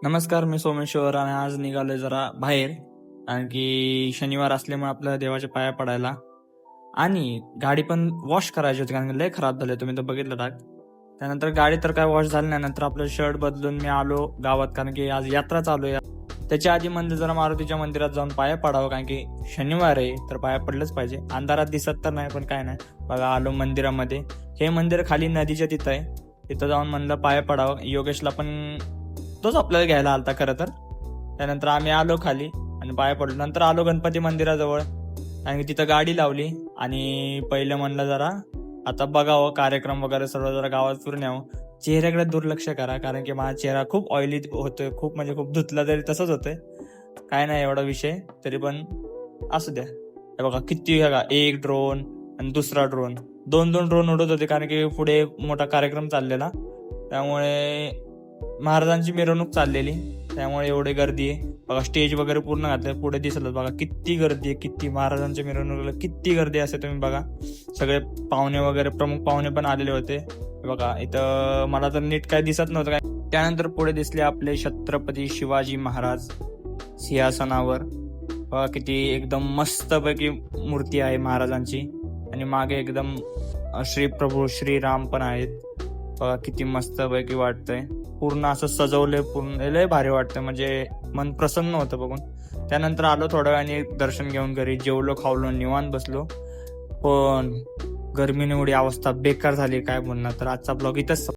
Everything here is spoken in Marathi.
नमस्कार, मी सोमेश्वर आणि आज निघालोय जरा बाहेर. कारण की शनिवार असल्यामुळे आपल्या देवाच्या पाया पडायला आणि गाडी पण वॉश करायची होती कारण की लय खराब झाले. तुम्ही तर बघितलं टाक. त्यानंतर गाडी तर काय वॉश झाली नाही. नंतर आपलं शर्ट बदलून मी आलो गावात कारण की आज यात्रा चालू आहे. त्याच्या आधी म्हणजे जरा मारुतीच्या मंदिरात जाऊन पाया पडावं कारण की शनिवार आहे तर पाया पडलंच पाहिजे. अंधारात दिसत तर नाही पण काय नाही. बघा आलो मंदिरामध्ये. हे मंदिर खाली नदीच्या तिथं आहे. तिथं जाऊन म्हणलं पाया पडावं. योगेशला पण तोच आपल्याला घ्यायला आलता खरं तर. त्यानंतर आम्ही आलो खाली आणि पाया पडलो. नंतर आलो गणपती मंदिराजवळ आणि तिथं गाडी लावली आणि पहिलं म्हणलं जरा आता बघावं कार्यक्रम वगैरे सर्व जरा गावात फिरून यावं. चेहऱ्याकडे दुर्लक्ष करा कारण की माझा चेहरा खूप ऑइली होतोय, खूप म्हणजे खूप धुतला तरी तसंच होतंय. काय नाही एवढा विषय तरी पण असू द्या. हे बघा किती बघा, एक ड्रोन आणि दुसरा ड्रोन, दोन दोन ड्रोन उडत होते कारण की पुढे मोठा कार्यक्रम चाललेला. त्यामुळे महाराजांची मिरवणूक चाललेली त्यामुळे एवढी गर्दी आहे. बघा स्टेज वगैरे पूर्ण घातलं, पुढे दिसलं बघा किती गर्दी आहे, किती महाराजांच्या मिरवणुकीला किती गर्दी असते. तुम्ही बघा सगळे पाहुणे वगैरे प्रमुख पाहुणे पण आलेले होते. बघा इथं मला तर नीट काय दिसत नव्हतं काय. त्यानंतर पुढे दिसले आपले छत्रपती शिवाजी महाराज सिंहासनावर. बघा किती एकदम मस्तपैकी मूर्ती आहे महाराजांची आणि मागे एकदम श्री प्रभू श्रीराम पण आहेत. बघा किती मस्तपैकी वाटतंय. पूर्ण असं सजवलंय, पूर्ण लय भारी वाटतंय, म्हणजे मन प्रसन्न होतं बघून. त्यानंतर आलो थोड्या वेळाने दर्शन घेऊन घरी, जेवलो खावलो निवांत बसलो. पण गरमीने एवढी अवस्था बेकार झाली काय बोलणार. तर आजचा ब्लॉग इथंच